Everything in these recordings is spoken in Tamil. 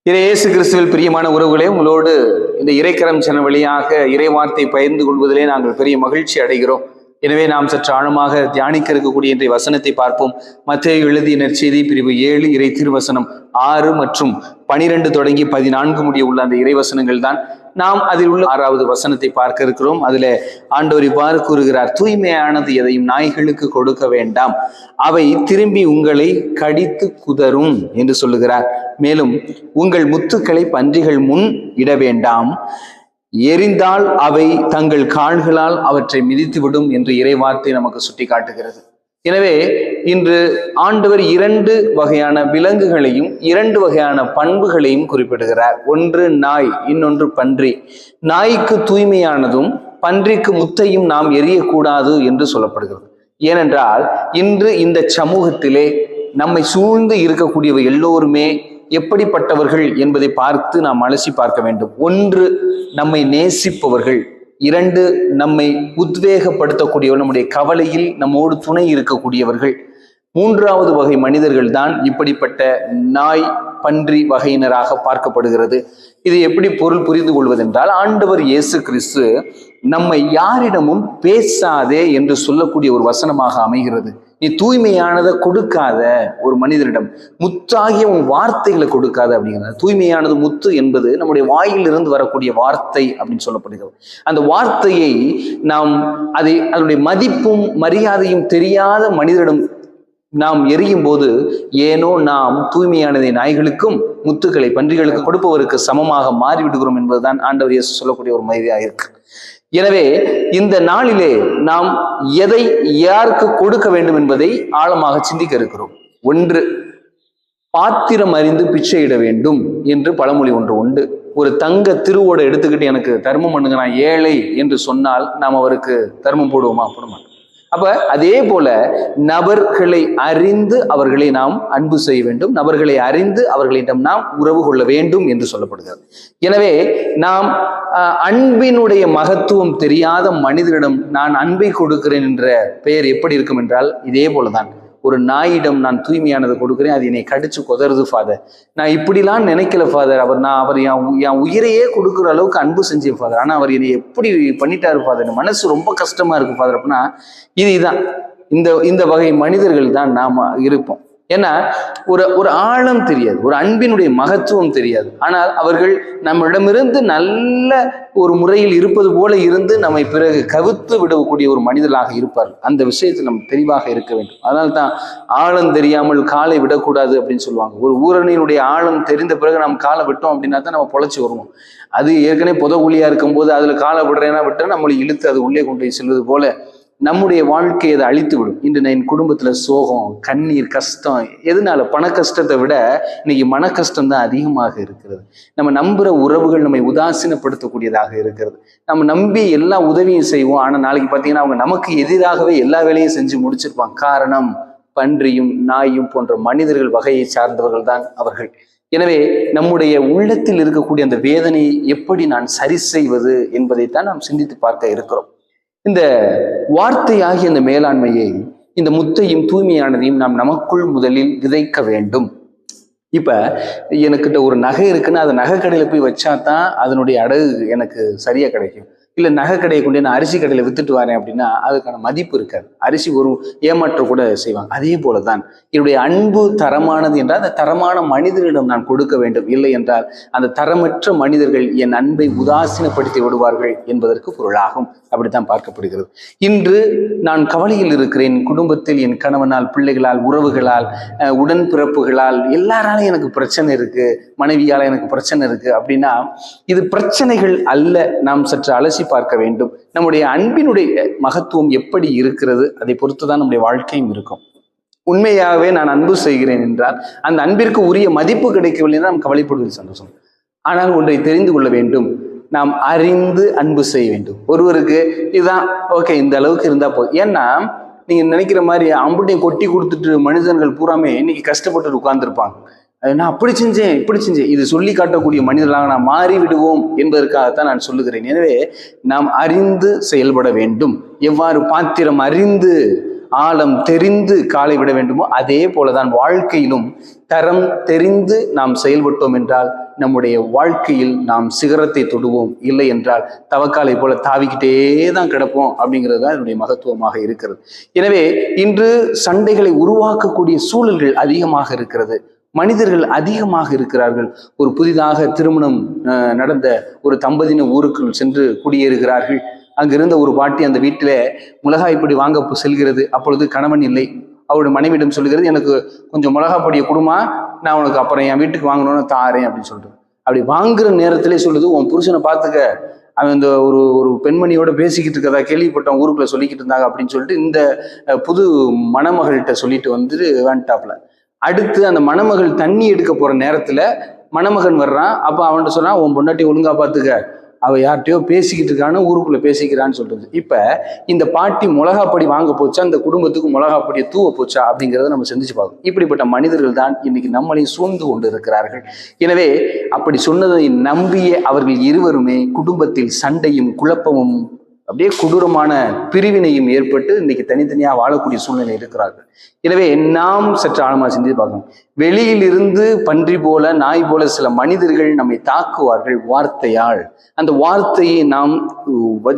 இயேசு கிறிஸ்துவில் பிரியமான உறவுகளே, உங்களோடு இந்த இறைக்கரம் சேனல் வழியாக இறைவார்த்தை பகிர்ந்து கொள்வதிலே நாங்கள் பெரிய மகிழ்ச்சி அடைகிறோம். எனவே நாம் சற்று ஆழமாக தியானிக்க இருக்கக்கூடிய இன்றைய வசனத்தை பார்ப்போம். மத்தேயு எழுதிய நற்செய்தி பிரிவு 7 இறை திருவசனம் 6 மற்றும் 12 தொடங்கி 14 முடிய உள்ள அந்த இறைவசனங்கள் தான். நாம் அதில் உள்ள 6வது வசனத்தை பார்க்க இருக்கிறோம். அதுல ஆண்டவர் இவ்வாறு கூறுகிறார்: தூய்மையானது எதையும் நாய்களுக்கு கொடுக்க வேண்டாம், அவை திரும்பி உங்களை கடித்து குதறும் என்று சொல்லுகிறார். மேலும் உங்கள் முத்துக்களை பன்றிகள் முன் இட வேண்டாம், எரிந்தால் அவை தங்கள் கால்களால் அவற்றை மிதித்துவிடும் என்று இறைவார்த்தை நமக்கு சுட்டி காட்டுகிறது. எனவே இன்று ஆண்டவர் 2 வகையான விலங்குகளையும் 2 வகையான பண்புகளையும் குறிப்பிடுகிறார். ஒன்று நாய், இன்னொன்று பன்றி. நாய்க்கு தூய்மையானதும் பன்றிக்கு முத்தையும் நாம் எரியக்கூடாது என்று சொல்லப்படுகிறது. ஏனென்றால் இன்று இந்த சமூகத்திலே நம்மை சூழ்ந்து இருக்கக்கூடியவை எல்லோருமே எப்படிப்பட்டவர்கள் என்பதை பார்த்து நாம் அலசி பார்க்க வேண்டும். ஒன்று, நம்மை நேசிப்பவர்கள். 2, நம்மை உத்வேகப்படுத்தக்கூடியவர், நம்முடைய கவலையில் நம்மோடு துணை இருக்கக்கூடியவர்கள். 3வது வகை மனிதர்கள் தான் இப்படிப்பட்ட நாய் பன்றி வகையினராக பார்க்கப்படுகிறது. இது எப்படி பொருள் புரிந்து கொள்வதென்றால், ஆண்டவர் இயேசு கிறிஸ்து நம்மை யாரிடமும் பேசாதே என்று சொல்லக்கூடிய ஒரு வசனமாக அமைகிறது. நீ தூய்மையானதை கொடுக்காத ஒரு மனிதனிடம், முத்தாகிய உன் வார்த்தைகளை கொடுக்காத அப்படிங்கிறது. தூய்மையானது முத்து என்பது நம்முடைய வாயிலிருந்து வரக்கூடிய வார்த்தை அப்படின்னு சொல்லப்படுகிறது. அந்த வார்த்தையை நாம் அதனுடைய மதிப்பும் மரியாதையும் தெரியாத மனிதரிடம் நாம் எரியும் போது ஏனோ நாம் தூய்மையானதை நாய்களுக்கும் முத்துக்களை பன்றிகளுக்கும் கொடுப்பவருக்கு சமமாக மாறிவிடுகிறோம் என்பதுதான் ஆண்டவர் இயேசு சொல்லக்கூடிய ஒரு மரியாதை இருக்கு. எனவே இந்த நாளிலே நாம் எதை யாருக்கு கொடுக்க வேண்டும் என்பதை ஆழமாக சிந்திக்க இருக்கிறோம். ஒன்று, பாத்திரம் அறிந்து பிச்சையிட வேண்டும் என்று பழமொழி ஒன்று உண்டு. ஒரு தங்க திருவோட எடுத்துக்கிட்டு எனக்கு தர்மம் பண்ணுங்க, நான் ஏழை என்று சொன்னால் நாம் அவருக்கு தர்மம் போடுவோமா? போட மாட்டோம். அப்ப அதே போல நபர்களை அறிந்து அவர்களை நாம் அன்பு செய்ய வேண்டும், நபர்களை அறிந்து அவர்களிடம் நாம் உறவு கொள்ள வேண்டும் என்று சொல்லப்படுகிறது. எனவே நாம் அன்பினுடைய மகத்துவம் தெரியாத மனிதனிடம் நான் அன்பை கொடுக்கிறேன் என்ற பெயர் எப்படி இருக்கும் என்றால், இதே போலதான் ஒரு நாயிடம் நான் தூய்மையானதை கொடுக்குறேன், அது என்னை கடிச்சு கொதறுது ஃபாதர், நான் இப்படிலாம் நினைக்கல ஃபாதர், அவர் என் உயிரையே கொடுக்குற அளவுக்கு அன்பு செஞ்சேன் ஃபாதர், ஆனால் அவர் என்னை எப்படி பண்ணிட்டாரு ஃபாதர், மனசு ரொம்ப கஷ்டமா இருக்கு ஃபாதர் அப்படின்னா, இதுதான் இந்த வகை மனிதர்கள் தான் நாம் இருப்போம். ஏன்னா ஒரு ஆழம் தெரியாது, ஒரு அன்பினுடைய மகத்துவம் தெரியாது. ஆனால் அவர்கள் நம்மிடமிருந்து நல்ல ஒரு முறையில் இருப்பது போல இருந்து நம்மை பிறகு கவித்து விடக்கூடிய ஒரு மனிதர்களாக இருப்பார்கள். அந்த விஷயத்தில் நம்ம தெளிவாக இருக்க வேண்டும். அதனால தான் ஆழம் தெரியாமல் காலை விடக்கூடாது அப்படின்னு சொல்லுவாங்க. ஒரு ஊரணியினுடைய ஆழம் தெரிந்த பிறகு நம்ம காலை விட்டோம் அப்படின்னா தான் நம்ம பொழைச்சி வருவோம். அது ஏற்கனவே புதகுழியா இருக்கும்போது அதுல காலை விடுறேன்னா நம்மளை இழுத்து அது உள்ளே கொண்டு போய் செல்வது போல நம்முடைய வாழ்க்கையை அதை அழித்து விடும். இன்று என் குடும்பத்துல சோகம், கண்ணீர், கஷ்டம், எதனால? பண கஷ்டத்தை விட இன்னைக்கு மன கஷ்டம் தான் அதிகமாக இருக்கிறது. நம்ம நம்புற உறவுகள் நம்மை உதாசீனப்படுத்தக்கூடியதாக இருக்கிறது. நம்ம நம்பி எல்லா உதவியும் செய்வோம், ஆனா நாளைக்கு பார்த்தீங்கன்னா அவங்க நமக்கு எதிராகவே எல்லா வேலையும் செஞ்சு முடிச்சிருப்பாங்க. காரணம், பன்றியும் நாயும் போன்ற மனிதர்கள் வகையை சார்ந்தவர்கள் தான் அவர்கள். எனவே நம்முடைய உள்ளத்தில் இருக்கக்கூடிய அந்த வேதனையை எப்படி நான் சரி செய்வது என்பதைத்தான் நாம் சிந்தித்து பார்க்க இருக்கிறோம். இந்த வார்த்தையாகிய இந்த மேலாண்மையை, இந்த முத்தையும் தூய்மையானதையும் நாம் நமக்குள் முதலில் விதைக்க வேண்டும். இப்ப எனக்கிட்ட ஒரு நகை இருக்குன்னா அதை நகை கடையில போய் வச்சா தான் அதனுடைய அடகு எனக்கு சரியா கிடைக்கும். இல்லை நகை கடையை கொண்டு நான் அரிசி கடையில் வித்துட்டு வரேன் அப்படின்னா அதுக்கான மதிப்பு இருக்காது. அரிசி ஒரு ஏமாற்ற கூட செய்வாங்க. அதே போலதான் என்னுடைய அன்பு தரமானது என்றால் அந்த தரமான மனிதரிடம் நான் கொடுக்க வேண்டும். இல்லை என்றால் அந்த தரமற்ற மனிதர்கள் என் அன்பை உதாசீனப்படுத்தி விடுவார்கள் என்பதற்கு பொருளாகும். அப்படித்தான் பார்க்கப்படுகிறது. இன்று நான் கவலையில் இருக்கிறேன். குடும்பத்தில் என் கணவனால், பிள்ளைகளால், உறவுகளால், உடன்பிறப்புகளால் எல்லாராலும் எனக்கு பிரச்சனை இருக்கு, மனைவியால் எனக்கு பிரச்சனை இருக்கு அப்படின்னா இது பிரச்சனைகள் அல்ல. நாம் சற்று அலசி பார்க்க வேண்டும். நம்முடைய அன்பினுடைய மகத்துவம் எப்படி இருக்கிறது அதை பொறுத்துதான் நம்முடைய வாழ்க்கையும் இருக்கும். உண்மையாகவே நான் அன்பு செய்கிறேன் என்றால் அந்த அன்பிற்கு உரிய மதிப்பு கிடைக்கவில்லை என்றால் நாம் கவலைப்படுவது சந்தோஷம். ஆனால் ஒன்றை தெரிந்து கொள்ள வேண்டும், நாம் அறிந்து அன்பு செய்ய வேண்டும். ஒருவருக்கு இதுதான் ஓகே, இந்த அளவுக்கு இருந்தா போதும். ஏன்னா நீங்க நினைக்கிற மாதிரி அம்புட்டையும் கொட்டி கொடுத்துட்டு மனிதர்கள் பூராமே இன்னைக்கு கஷ்டப்பட்டு உட்கார்ந்துருப்பாங்க. நான் அப்படி செஞ்சேன் இப்படி செஞ்சேன் இது சொல்லி காட்டக்கூடிய மனிதர்களாக நாம் மாறிவிடுவோம் என்பதற்காகத்தான் நான் சொல்லுகிறேன். எனவே நாம் அறிந்து செயல்பட வேண்டும். எவ்வாறு பாத்திரம் அறிந்து ஆழம் தெரிந்து காலை விட வேண்டுமோ அதே போலதான் வாழ்க்கையிலும் தரம் தெரிந்து நாம் செயல்பட்டோம் என்றால் நம்முடைய வாழ்க்கையில் நாம் சிகரத்தை தொடுவோம். இல்லை என்றால் தவக்காலை போல தாவிக்கிட்டே தான் கிடப்போம் அப்படிங்கிறது தான் என்னுடைய மகத்துவமாக இருக்கிறது. எனவே இன்று சண்டைகளை உருவாக்கக்கூடிய சூழல்கள் அதிகமாக இருக்கிறது. மனிதர்கள் அதிகமாக இருக்கிறார்கள். ஒரு புதிதாக திருமணம் நடந்த ஒரு தம்பதியினர் ஊருக்குள் சென்று குடியேறுகிறார்கள். அங்கிருந்த ஒரு பாட்டி அந்த வீட்டில மிளகாய் பொடி வாங்க செல்கிறது. அப்பொழுது கணவன் இல்லை. அவருடைய மனைவியிடம் சொல்லுகிறது, எனக்கு கொஞ்சம் மிளகாய் பொடியை கொடுமா, நான் உனக்கு அப்புறம் என் வீட்டுக்கு வாங்கணும்னு தாரேன் அப்படின்னு சொல்லிட்டு. அப்படி வாங்குற நேரத்திலே சொல்லுது, உன் புருஷனை பார்த்துக்க, அவன் இந்த ஒரு பெண்மணியோட பேசிக்கிட்டு இருக்கதா கேள்விப்பட்டவன் ஊருக்குள்ள சொல்லிக்கிட்டு இருந்தாங்க அப்படின்னு சொல்லிட்டு இந்த புது மணமகள்கிட்ட சொல்லிட்டு வந்துட்டு வந்துட்டாப்ல. அடுத்து அந்த மணமகள் தண்ணி எடுக்க போற நேரத்துல மணமகன் வர்றான். அப்ப அவன்கிட்ட சொன்னான், உன் பொண்டாட்டி ஒழுங்கா பார்த்துக்க, அவ யார்கிட்டயோ பேசிக்கிட்டு இருக்கான்னு ஊருக்குள்ள பேசிக்கிறான்னு சொல்றது. இப்ப இந்த பாட்டி மிளகாப்பொடி வாங்க போச்சா, அந்த குடும்பத்துக்கு மிளகாப்பொடியை தூவ போச்சா அப்படிங்கிறத நம்ம சிந்திச்சு பார்க்கணும். இப்படிப்பட்ட மனிதர்கள் தான் இன்னைக்கு நம்மளையும் சூழ்ந்து கொண்டு இருக்கிறார்கள். எனவே அப்படி சொன்னதை நம்பிய அவர்கள் இருவருமே குடும்பத்தில் சண்டையும் குழப்பமும் அப்படியே கொடூரமான பிரிவினையும் ஏற்பட்டு இன்னைக்கு தனித்தனியா வாழக்கூடிய சூழ்நிலை இருக்கிறார்கள். எனவே நாம் சற்று ஆழமா சிந்தித்து பார்க்கணும். வெளியில் இருந்து பன்றி போல நாய் போல சில மனிதர்கள் நம்மை தாக்குவார்கள் வார்த்தையால். அந்த வார்த்தையை நாம்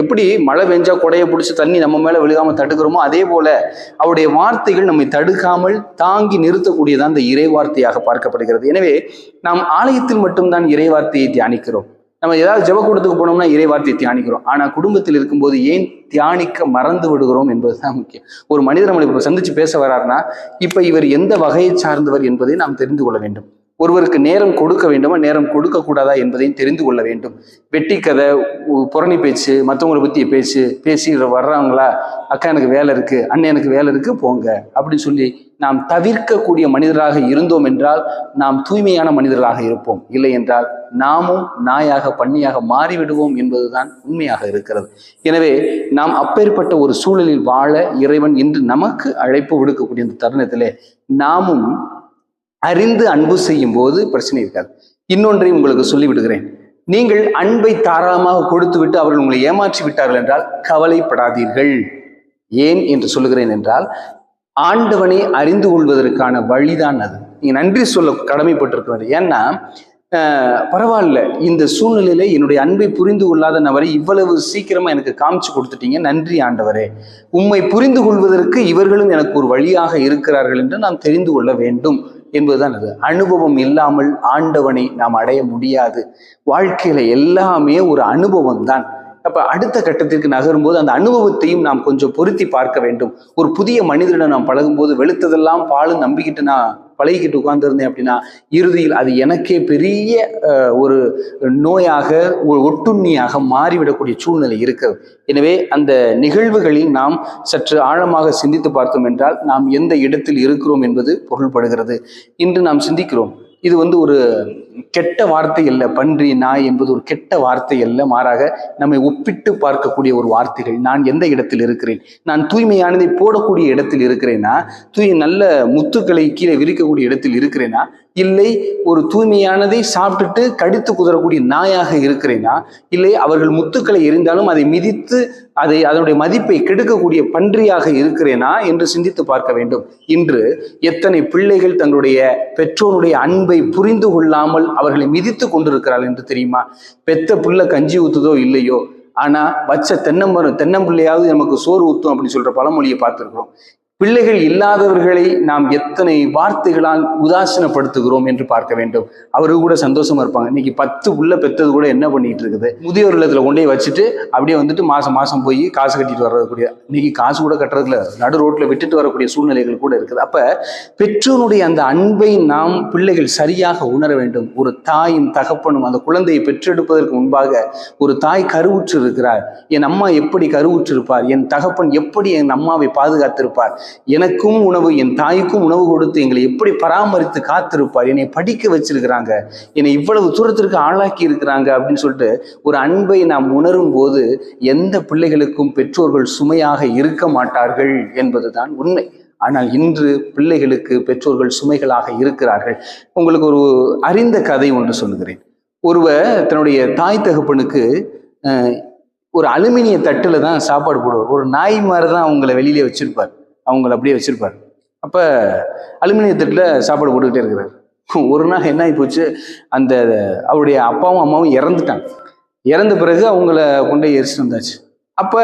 எப்படி மழை பெஞ்சா கொடையை பிடிச்சி தண்ணி நம்ம மேல விழுகாம தடுக்கிறோமோ அதே போல அவருடைய வார்த்தைகள் நம்மை தடுக்காமல் தாங்கி நிறுத்தக்கூடியதான் அந்த இறை வார்த்தையாக பார்க்கப்படுகிறது. எனவே நாம் ஆலயத்தில் மட்டும்தான் இறை வார்த்தையை தியானிக்கிறோம். நம்ம ஏதாவது ஜெபக்கூடத்துக்கு போனோம்னா இறை வார்த்தையை தியானிக்கிறோம். ஆனா குடும்பத்தில் இருக்கும்போது ஏன் தியானிக்க மறந்து விடுகிறோம் என்பதுதான் முக்கியம். ஒரு மனிதர் நம்மளை இப்ப சந்திச்சு பேச வர்றாருன்னா இப்ப இவர் எந்த வகையை சார்ந்தவர் என்பதை நாம் தெரிந்து கொள்ள வேண்டும். ஒருவருக்கு நேரம் கொடுக்க வேண்டுமா, நேரம் கொடுக்க கூடாதா என்பதையும் தெரிந்து கொள்ள வேண்டும். வெட்டி கதை, புரணி பேச்சு, மற்றவங்களை பத்தி பேசி வர்றவங்களா, அக்கா எனக்கு வேலை இருக்கு, அண்ணன் எனக்கு வேலை இருக்கு போங்க அப்படின்னு சொல்லி நாம் தவிர்க்கக்கூடிய மனிதராக இருந்தோம் என்றால் நாம் தூய்மையான மனிதர்களாக இருப்போம். இல்லை என்றால் நாமும் நாயாக பண்ணியாக மாறிவிடுவோம் என்பதுதான் உண்மையாக இருக்கிறது. எனவே நாம் அப்பேற்பட்ட ஒரு சூழலில் வாழ இறைவன் இன்று நமக்கு அழைப்பு விடுக்கக்கூடிய இந்த தருணத்திலே நாமும் அறிந்து அன்பு செய்யும் போது பிரச்சனை இருக்காது. இன்னொன்றை உங்களுக்கு சொல்லிவிடுகிறேன். நீங்கள் அன்பை தாராளமாக கொடுத்து விட்டு அவர்கள் உங்களை ஏமாற்றி விட்டார்கள் என்றால் கவலைப்படாதீர்கள். ஏன் என்று சொல்லுகிறேன் என்றால், ஆண்டவனை அறிந்து கொள்வதற்கான வழிதான் அது. நீங்க நன்றி சொல்ல கடமைப்பட்டிருக்கிறார். ஏன்னா பரவாயில்ல, இந்த சூழ்நிலையில என்னுடைய அன்பை புரிந்து கொள்ளாத நபரை இவ்வளவு சீக்கிரமா எனக்கு காமிச்சு கொடுத்துட்டீங்க, நன்றி ஆண்டவரே. உம்மை புரிந்து கொள்வதற்கு இவர்களும் எனக்கு ஒரு வழியாக இருக்கிறார்கள் என்று நாம் தெரிந்து கொள்ள வேண்டும் என்பதுதான் அது. அனுபவம் இல்லாமல் ஆண்டவனை நாம் அடைய முடியாது. வாழ்க்கையில எல்லாமே ஒரு அனுபவம் தான். அப்ப அடுத்த கட்டத்திற்கு நகரும்போது அந்த அனுபவத்தையும் நாம் கொஞ்சம் பொருத்தி பார்க்க வேண்டும். ஒரு புதிய மனிதரிடம் நாம் பழகும்போது வெளுத்ததெல்லாம் பாலும் நம்பிக்கிட்டு நான் பழகிக்கிட்டு உட்கார்ந்துருந்தேன் அப்படின்னா இறுதியில் அது எனக்கே பெரிய ஒரு நோயாக, ஒரு ஒட்டுண்ணியாக மாறிவிடக்கூடிய சூழ்நிலை இருக்கிறது. எனவே அந்த நிகழ்வுகளில் நாம் சற்று ஆழமாக சிந்தித்து பார்த்தோம் என்றால் நாம் எந்த இடத்தில் இருக்கிறோம் என்பது பொருள்படுகிறது. இன்று நாம் சிந்திக்கிறோம், இது ஒரு கெட்ட வார்த்தை அல்ல. பன்றி, நாய் என்பது ஒரு கெட்ட வார்த்தை அல்ல. மாறாக நம்மை ஒப்பிட்டு பார்க்கக்கூடிய ஒரு வார்த்தைகள். நான் எந்த இடத்தில் இருக்கிறேன்? நான் தூய்மையானதை போடக்கூடிய இடத்தில் இருக்கிறேனா? நல்ல முத்துக்களை கீழே விரிக்கக்கூடிய இடத்தில் இருக்கிறேனா? இல்லை ஒரு தூய்மையானதை சாப்பிட்டுட்டு கடித்து குதறக்கூடிய நாயாக இருக்கிறேனா? இல்லை அவர்கள் முத்துக்களை எரிந்தாலும் அதை மிதித்து அதனுடைய மதிப்பை கெடுக்கக்கூடிய பன்றியாக இருக்கிறேனா என்று சிந்தித்து பார்க்க வேண்டும். இன்று எத்தனை பிள்ளைகள் தங்களுடைய பெற்றோருடைய அன்பை புரிந்து கொள்ளாமல் அவர்களை மிதித்து கொண்டிருக்கிறார்கள் என்று தெரியுமா? பெத்த பிள்ளை கஞ்சி ஊத்துதோ இல்லையோ, ஆனா வச்ச தென்னம்பிள்ளையாவது நமக்கு சோறு ஊத்தும் அப்படின்னு சொல்ற பழமொழியை பார்த்திருக்கிறோம். பிள்ளைகள் இல்லாதவர்களை நாம் எத்தனை வார்த்தைகளால் உதாசீனப்படுத்துகிறோம் என்று பார்க்க வேண்டும். அவரு கூட சந்தோஷமா இருப்பாங்க. இன்னைக்கு 10 புள்ள பெத்தது கூட என்ன பண்ணிட்டு இருக்குது? முதியோர் இல்லத்துல கொண்டே வச்சுட்டு அப்படியே மாசம் போய் காசு கட்டிட்டு வரக்கூடிய, இன்னைக்கு காசு கூட கட்டுறதுல நடு ரோட்ல விட்டுட்டு வரக்கூடிய சூழ்நிலைகள் கூட இருக்குது. அப்ப பெற்றோருடைய அந்த அன்பை நாம் பிள்ளைகள் சரியாக உணர வேண்டும். ஒரு தாயும் தகப்பனும் அந்த குழந்தையை பெற்றெடுப்பதற்கு முன்பாக ஒரு தாய் கருவுற்று இருக்கிறார். என் அம்மா எப்படி கருவுற்று இருப்பார்? என் தகப்பன் எப்படி என் அம்மாவை பாதுகாத்திருப்பார்? எனக்கும் உணவு, என் தாய்க்கும் உணவு கொடுத்து எங்களை எப்படி பராமரித்து காத்திருப்பார்? என்னை படிக்க வச்சிருக்கிறாங்க, என்னை இவ்வளவு தூரத்திற்கு ஆளாக்கி இருக்கிறாங்க அப்படின்னு சொல்லிட்டு ஒரு அன்பை நாம் உணரும் போது எந்த பிள்ளைகளுக்கும் பெற்றோர்கள் சுமையாக இருக்க மாட்டார்கள் என்பதுதான் உண்மை. ஆனால் இன்று பிள்ளைகளுக்கு பெற்றோர்கள் சுமைகளாக இருக்கிறார்கள். உங்களுக்கு ஒரு அறிந்த கதை ஒன்று சொல்லுகிறேன். ஒருவர் தன்னுடைய தாய் தகப்பனுக்கு ஒரு அலுமினிய தட்டுல தான் சாப்பாடு போடுவார். ஒரு நாய் மாதிரி தான் அவங்களை வெளியிலே வச்சிருப்பார், அவங்கள அப்படியே வச்சிருப்பார். அப்ப அலுமினிய தட்டுல சாப்பாடு போட்டுக்கிட்டே இருக்கிறார். ஒரு நாள் என்ன ஆகி போச்சு, அந்த அவருடைய அப்பாவும் அம்மாவும் இறந்துட்டாங்க. இறந்த பிறகு அவங்கள கொண்டு எரிச்சிட்டு வந்தாச்சு. அப்ப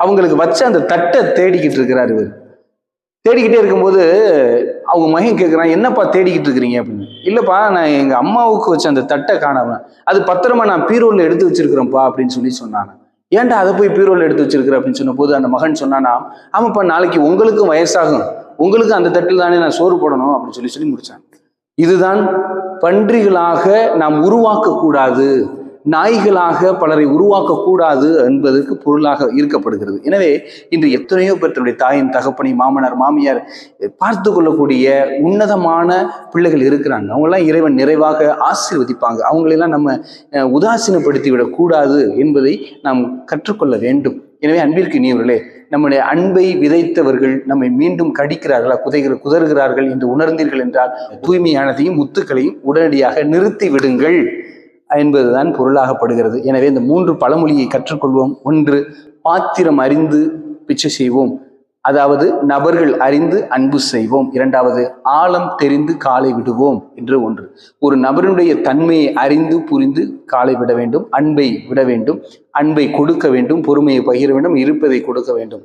அவங்களுக்கு வச்ச அந்த தட்டை தேடிக்கிட்டு இருக்கிறாரு இவர். தேடிக்கிட்டே இருக்கும்போது அவங்க மகன் கேட்குறான், என்னப்பா தேடிக்கிட்டு இருக்கிறீங்க அப்படின்னு. இல்லப்பா, நான் எங்க அம்மாவுக்கு வச்ச அந்த தட்டை காணாம, அது பத்திரமா நான் பீரோல எடுத்து வச்சிருக்கிறேன்ப்பா அப்படின்னு சொன்னாங்க. ஏன்டா அதை போய் பீரோல எடுத்து வச்சிருக்கிற அப்படின்னு சொன்ன போது அந்த மகன் சொன்னானா, ஆமாப்பா, நாளைக்கு உங்களுக்கும் வயசாகும், உங்களுக்கு அந்த தட்டில் தானே நான் சோறு போடணும் அப்படின்னு சொல்லி முடிச்சான். இதுதான் பன்றிகளாக நாம் உருவாக்க கூடாது, நாய்களாக பலரை உருவாக்க கூடாது என்பதற்கு பொருளாக ஈர்க்கப்படுகிறது. எனவே இன்று எத்தனையோ பேர் தன்னுடைய தாயின் தகப்பனை, மாமனார் மாமியார் பார்த்து கொள்ளக்கூடிய உன்னதமான பிள்ளைகள் இருக்கிறாங்க. அவங்கெல்லாம் இறைவன் நிறைவாக ஆசீர்வதிப்பாங்க. அவங்களெல்லாம் நம்ம உதாசீனப்படுத்தி விடக்கூடாது என்பதை நாம் கற்றுக்கொள்ள வேண்டும். எனவே அன்பிற்கினியவர்களே, நம்முடைய அன்பை விதைத்தவர்கள் நம்மை மீண்டும் கடிக்கிறார்களா, குதறுகிறார்கள் என்று உணர்ந்தீர்கள் என்றால் தூய்மையானதையும் முத்துக்களையும் உடனடியாக நிறுத்தி விடுங்கள் என்பதுதான் பொருளாகப்படுகிறது. எனவே இந்த 3 பழமொழியை கற்றுக்கொள்வோம். 1, பாத்திரம் அறிந்து பிச்சை செய்வோம், அதாவது நபர்கள் அறிந்து அன்பு செய்வோம். 2வது, ஆழம் தெரிந்து காலை விடுவோம் என்று 1. ஒரு நபருடைய தன்மையை அறிந்து புரிந்து காலை விட வேண்டும், அன்பை விட வேண்டும், அன்பை கொடுக்க வேண்டும், பொறுமையை பகிர வேண்டும், இருப்பதை கொடுக்க வேண்டும்.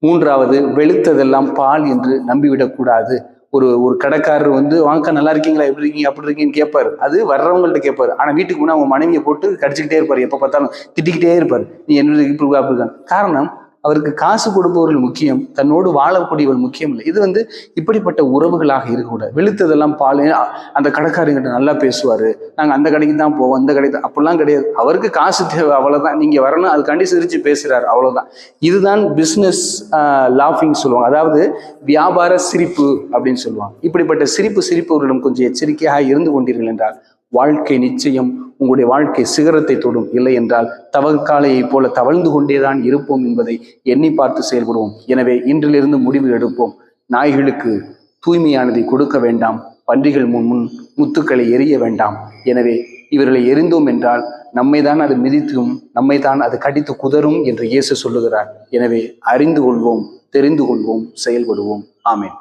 3வது, வெளுத்ததெல்லாம் பால் என்று நம்பிவிடக்கூடாது. ஒரு கடைக்காரர் வாங்க, நல்லா இருக்கீங்களா, எப்படி இருக்கீங்க, அப்படி இருக்கீங்கன்னு கேட்பாரு. அது வர்றவங்கள்ட்ட கேட்பாரு. ஆனா வீட்டுக்கு முன்னா அவங்க மனைவியை போட்டு கடிச்சுக்கிட்டே இருப்பாரு, எப்ப பார்த்தாலும் திட்டிக்கிட்டே இருப்பாரு, நீ என்ன இப்படி அப்படி இருக்காங்க. காரணம், அவருக்கு காசு கொடுப்பவர்கள் முக்கியம், தன்னோடு வாழக்கூடியவர்கள் முக்கியம் இல்லை. இது இப்படிப்பட்ட உறவுகளாக இருக்கக்கூடாது. வெளுத்ததெல்லாம் பால். அந்த கடைக்காரங்கிட்ட நல்லா பேசுவாரு, நாங்க அந்த கடைக்கு தான் போவோம், அந்த கடைக்கு தான், அப்படிலாம் கிடையாது. அவருக்கு காசு தேவை, அவ்வளவுதான். நீங்க வரணும், அதுக்காண்டி சிரிச்சு பேசுறாரு, அவ்வளவுதான். இதுதான் பிசினஸ் லாஃபிங் சொல்லுவாங்க, அதாவது வியாபார சிரிப்பு அப்படின்னு சொல்லுவாங்க. இப்படிப்பட்ட சிரிப்பவர்களிடம் கொஞ்சம் எச்சரிக்கையாக இருந்து கொண்டீர்கள் என்றால் வாழ்க்கை நிச்சயம் உங்களுடைய வாழ்க்கை சிகரத்தை தொடும். இல்லை என்றால் தவக்காலையை போல தவழ்ந்து கொண்டேதான் இருப்போம் என்பதை எண்ணி பார்த்து செயல்படுவோம். எனவே இன்றிலிருந்து முடிவு எடுப்போம். நாய்களுக்கு தூய்மையானதை கொடுக்க வேண்டாம், பன்றிகள் முன் முத்துக்களை எரிய வேண்டாம். எனவே இவர்களை எரிந்தோம் என்றால் நம்மை தான் அது மிதித்தும், நம்மை தான் அது கடித்து குதறும் என்று இயேசு சொல்லுகிறார். எனவே அறிந்து கொள்வோம், தெரிந்து கொள்வோம், செயல்படுவோம். ஆமென்.